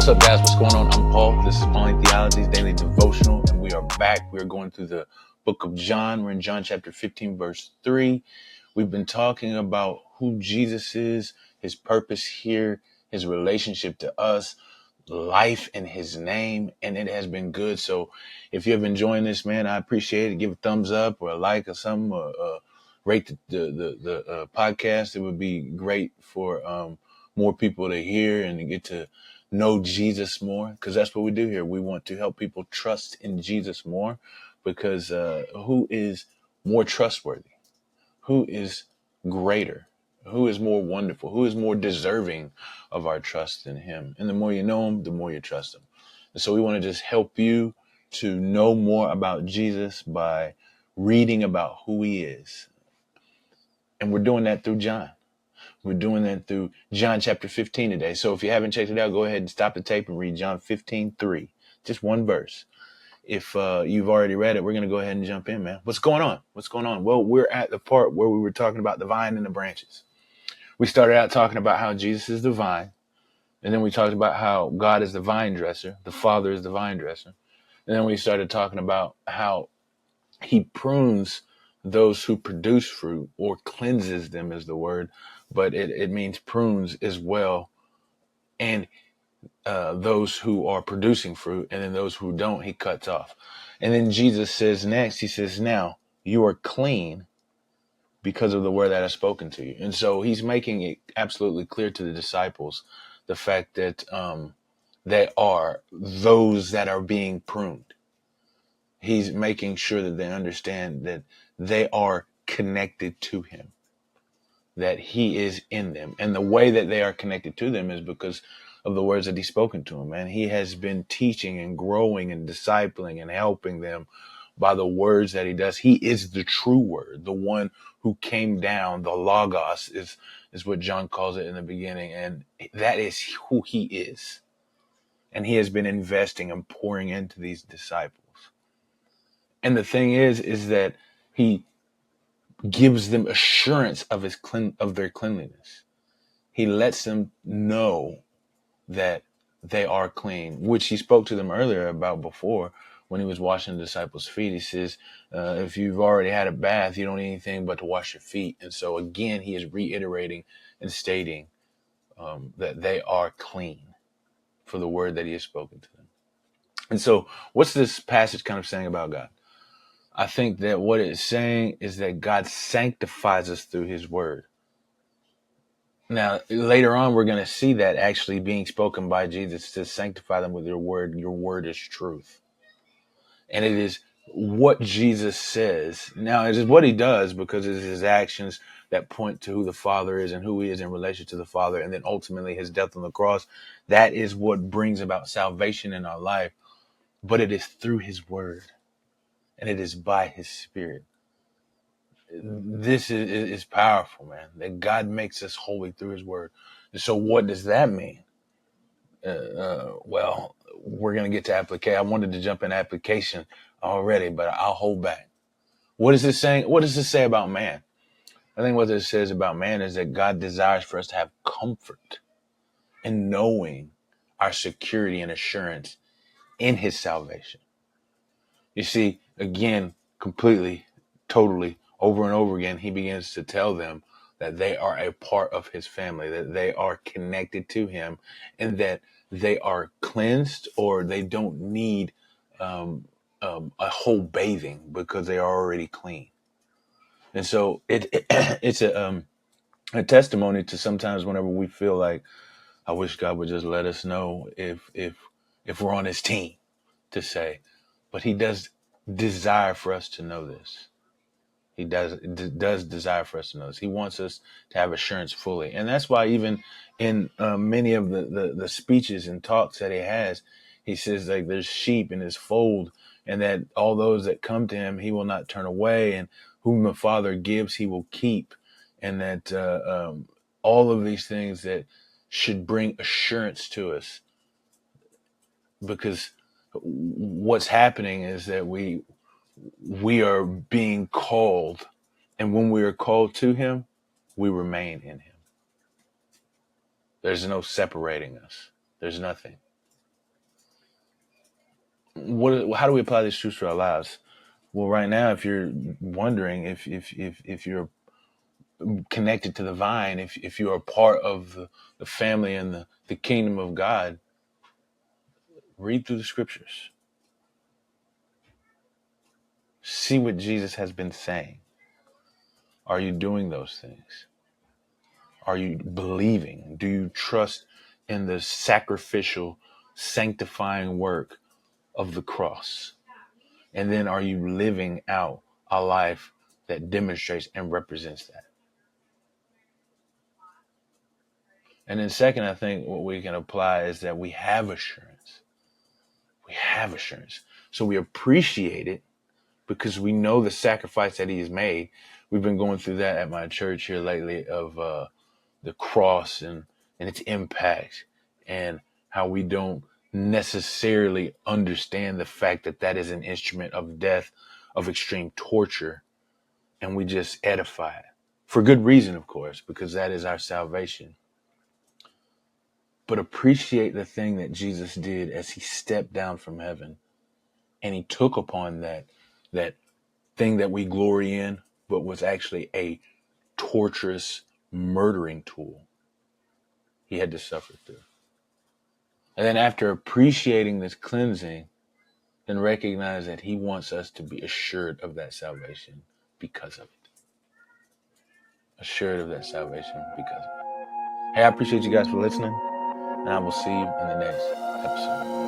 What's up, guys? What's going on? I'm Paul. This is Pauline Theology's Daily Devotional, and we are back. We're going through the book of John. We're in John chapter 15, verse 3. We've been talking about who Jesus is, his purpose here, his relationship to us, life in his name, and it has been good. So if you have been enjoying this, man, I appreciate it. Give a thumbs up or a like or something, or rate the podcast. It would be great for more people to hear and to get to know Jesus more, because that's what we do here. We want to help people trust in Jesus more, because who is more trustworthy? Who is greater? Who is more wonderful? Who is more deserving of our trust in him? And the more you know him, the more you trust him. And so we want to just help you to know more about Jesus by reading about who he is. And we're doing that through John. We're doing that through John chapter 15 today. So if you haven't checked it out, go ahead and stop the tape and read John 15:3. Just one verse. If you've already read it, we're going to go ahead and jump in, man. What's going on? What's going on? Well, we're at the part where we were talking about the vine and the branches. We started out talking about how Jesus is the vine. And then we talked about how God is the vine dresser. The Father is the vine dresser. And then we started talking about how he prunes those who produce fruit, or cleanses them is the word, but it means prunes as well. And those who are producing fruit, and then those who don't, he cuts off. And then Jesus says next, he says, now you are clean because of the word that I've spoken to you. And so he's making it absolutely clear to the disciples the fact that they are those that are being pruned. He's making sure that they understand that they are connected to him, that he is in them. And the way that they are connected to them is because of the words that he's spoken to them. And he has been teaching and growing and discipling and helping them by the words that he does. He is the true word, the one who came down. The Logos is what John calls it in the beginning. And that is who he is. And he has been investing and pouring into these disciples. And the thing is that he gives them assurance of of their cleanliness. He lets them know that they are clean, which he spoke to them earlier about before when he was washing the disciples' feet. He says, if you've already had a bath, you don't need anything but to wash your feet. And so again, he is reiterating and stating that they are clean for the word that he has spoken to them. And so what's this passage kind of saying about God? I think that what it's saying is that God sanctifies us through his word. Now, later on, we're going to see that actually being spoken by Jesus to sanctify them with your word. Your word is truth. And it is what Jesus says. Now, it is what he does, because it is his actions that point to who the Father is and who he is in relation to the Father. And then ultimately his death on the cross. That is what brings about salvation in our life. But it is through his word. And it is by his spirit. This is powerful, man, that God makes us holy through his word. And so what does that mean? Well, we're going to get to application. I wanted to jump in application already, but I'll hold back. What is this saying? What does this say about man? I think what this says about man is that God desires for us to have comfort in knowing our security and assurance in his salvation. You see, again, completely, totally, over and over again, he begins to tell them that they are a part of his family, that they are connected to him, and that they are cleansed, or they don't need a whole bathing because they are already clean. And so it's a testimony to sometimes whenever we feel like, I wish God would just let us know if we're on his team, to say, but he does desire for us to know this. He does desire for us to know this. He wants us to have assurance fully. And that's why even in many of the speeches and talks that he has, he says, like, there's sheep in his fold, and that all those that come to him, he will not turn away, and whom the Father gives, he will keep. And that all of these things that should bring assurance to us, because what's happening is that we are being called, and when we are called to him, we remain in him. There's no separating us. There's nothing. How do we apply these truths to our lives? Well, right now, if you're wondering if you're connected to the vine, if you are part of the family and the kingdom of God, read through the scriptures. See what Jesus has been saying. Are you doing those things? Are you believing? Do you trust in the sacrificial, sanctifying work of the cross? And then are you living out a life that demonstrates and represents that? And then second, I think what we can apply is that we have assurance. We have assurance. So we appreciate it because we know the sacrifice that he has made. We've been going through that at my church here lately of the cross and its impact, and how we don't necessarily understand the fact that that is an instrument of death, of extreme torture, and we just edify it. For good reason, of course, because that is our salvation. But appreciate the thing that Jesus did as he stepped down from heaven and he took upon that thing that we glory in, but was actually a torturous, murdering tool he had to suffer through. And then after appreciating this cleansing, then recognize that he wants us to be assured of that salvation because of it. Assured of that salvation because of it. Hey, I appreciate you guys for listening, and I will see you in the next episode.